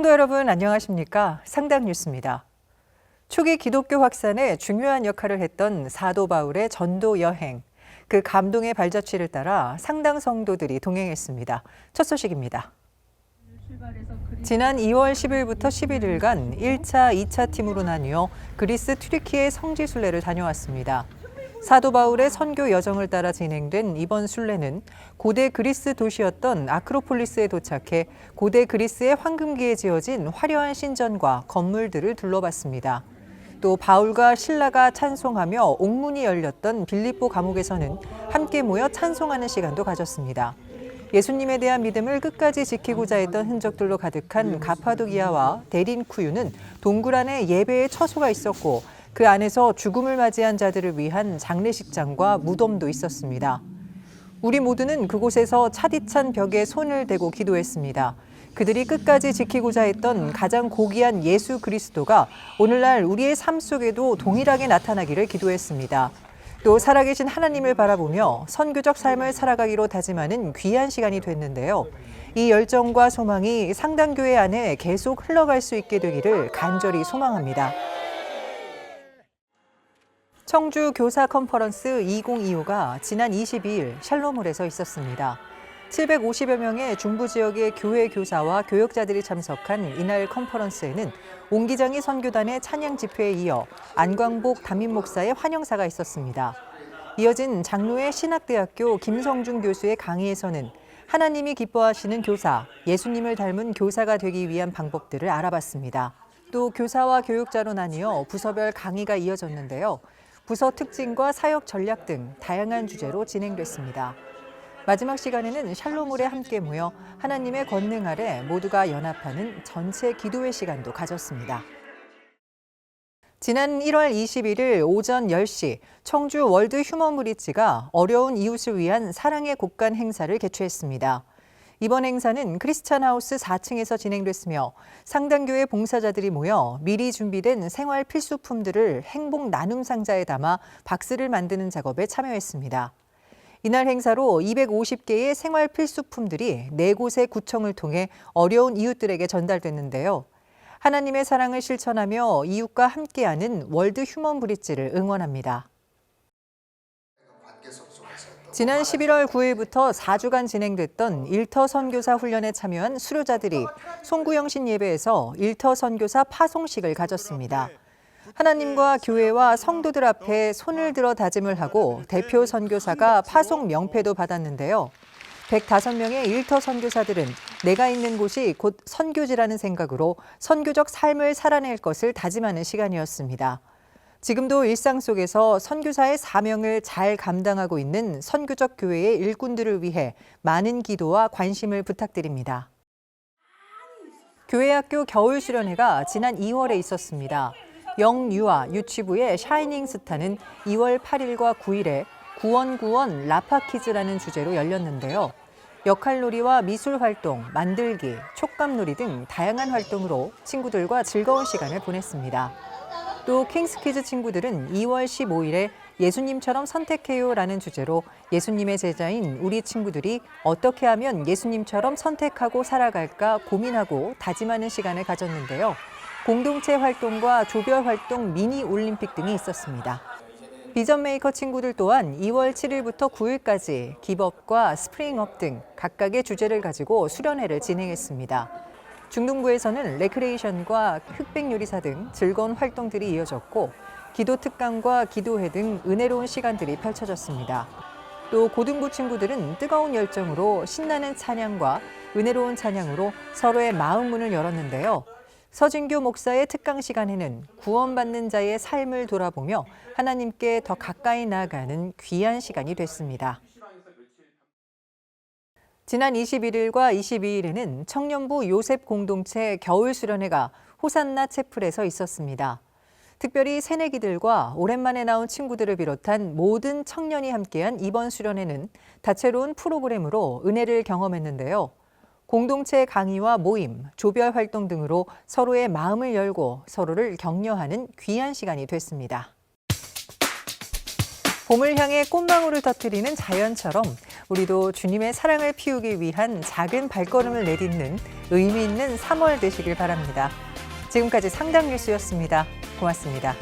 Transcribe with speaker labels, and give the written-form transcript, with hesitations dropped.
Speaker 1: 성도 여러분 안녕하십니까? 상당 뉴스입니다. 초기 기독교 확산에 중요한 역할을 했던 사도 바울의 전도 여행, 그 감동의 발자취를 따라 상당 성도들이 동행했습니다. 첫 소식입니다. 지난 2월 10일부터 11일간 1차, 2차 팀으로 나뉘어 그리스 튀르키예 성지 순례를 다녀왔습니다. 사도 바울의 선교 여정을 따라 진행된 이번 순례는 고대 그리스 도시였던 아크로폴리스에 도착해 고대 그리스의 황금기에 지어진 화려한 신전과 건물들을 둘러봤습니다. 또 바울과 실라가 찬송하며 옥문이 열렸던 빌립보 감옥에서는 함께 모여 찬송하는 시간도 가졌습니다. 예수님에 대한 믿음을 끝까지 지키고자 했던 흔적들로 가득한 가파도기아와 데린쿠유는 동굴 안에 예배의 처소가 있었고 그 안에서 죽음을 맞이한 자들을 위한 장례식장과 무덤도 있었습니다. 우리 모두는 그곳에서 차디찬 벽에 손을 대고 기도했습니다. 그들이 끝까지 지키고자 했던 가장 고귀한 예수 그리스도가 오늘날 우리의 삶 속에도 동일하게 나타나기를 기도했습니다. 또 살아계신 하나님을 바라보며 선교적 삶을 살아가기로 다짐하는 귀한 시간이 됐는데요. 이 열정과 소망이 상당교회 안에 계속 흘러갈 수 있게 되기를 간절히 소망합니다. 청주 교사 컨퍼런스 2025가 지난 22일 샬롬홀에서 있었습니다. 750여 명의 중부 지역의 교회 교사와 교역자들이 참석한 이날 컨퍼런스에는 옹기정이 선교단의 찬양 집회에 이어 안광복 담임 목사의 환영사가 있었습니다. 이어진 장로의 신학대학교 김성중 교수의 강의에서는 하나님이 기뻐하시는 교사, 예수님을 닮은 교사가 되기 위한 방법들을 알아봤습니다. 또 교사와 교육자로 나뉘어 부서별 강의가 이어졌는데요. 부서 특징과 사역 전략 등 다양한 주제로 진행됐습니다. 마지막 시간에는 샬롬홀에 함께 모여 하나님의 권능 아래 모두가 연합하는 전체 기도회 시간도 가졌습니다. 지난 1월 21일 오전 10시 청주 월드 휴먼 브릿지가 어려운 이웃을 위한 사랑의 곡간 행사를 개최했습니다. 이번 행사는 크리스찬 하우스 4층에서 진행됐으며 상당교회 봉사자들이 모여 미리 준비된 생활 필수품들을 행복 나눔 상자에 담아 박스를 만드는 작업에 참여했습니다. 이날 행사로 250개의 생활 필수품들이 4곳의 구청을 통해 어려운 이웃들에게 전달됐는데요. 하나님의 사랑을 실천하며 이웃과 함께하는 월드 휴먼 브릿지를 응원합니다. 지난 11월 9일부터 4주간 진행됐던 일터 선교사 훈련에 참여한 수료자들이 송구영신 예배에서 일터 선교사 파송식을 가졌습니다. 하나님과 교회와 성도들 앞에 손을 들어 다짐을 하고 대표 선교사가 파송 명패도 받았는데요. 105명의 일터 선교사들은 내가 있는 곳이 곧 선교지라는 생각으로 선교적 삶을 살아낼 것을 다짐하는 시간이었습니다. 지금도 일상 속에서 선교사의 사명을 잘 감당하고 있는 선교적 교회의 일꾼들을 위해 많은 기도와 관심을 부탁드립니다. 교회학교 겨울 수련회가 지난 2월에 있었습니다. 영유아 유치부의 샤이닝 스타는 2월 8일과 9일에 구원 라파키즈라는 주제로 열렸는데요. 역할놀이와 미술활동, 만들기, 촉감놀이 등 다양한 활동으로 친구들과 즐거운 시간을 보냈습니다. 또 킹스키즈 친구들은 2월 15일에 예수님처럼 선택해요라는 주제로 예수님의 제자인 우리 친구들이 어떻게 하면 예수님처럼 선택하고 살아갈까 고민하고 다짐하는 시간을 가졌는데요. 공동체 활동과 조별 활동 미니 올림픽 등이 있었습니다. 비전 메이커 친구들 또한 2월 7일부터 9일까지 기법과 스프링업 등 각각의 주제를 가지고 수련회를 진행했습니다. 중등부에서는 레크레이션과 흑백 요리사 등 즐거운 활동들이 이어졌고 기도 특강과 기도회 등 은혜로운 시간들이 펼쳐졌습니다. 또 고등부 친구들은 뜨거운 열정으로 신나는 찬양과 은혜로운 찬양으로 서로의 마음 문을 열었는데요. 서진교 목사의 특강 시간에는 구원받는 자의 삶을 돌아보며 하나님께 더 가까이 나아가는 귀한 시간이 됐습니다. 지난 21일과 22일에는 청년부 요셉 공동체 겨울 수련회가 호산나 채플에서 있었습니다. 특별히 새내기들과 오랜만에 나온 친구들을 비롯한 모든 청년이 함께한 이번 수련회는 다채로운 프로그램으로 은혜를 경험했는데요. 공동체 강의와 모임, 조별 활동 등으로 서로의 마음을 열고 서로를 격려하는 귀한 시간이 됐습니다. 봄을 향해 꽃망울을 터뜨리는 자연처럼 우리도 주님의 사랑을 피우기 위한 작은 발걸음을 내딛는 의미 있는 3월 되시길 바랍니다. 지금까지 상담 뉴스였습니다. 고맙습니다.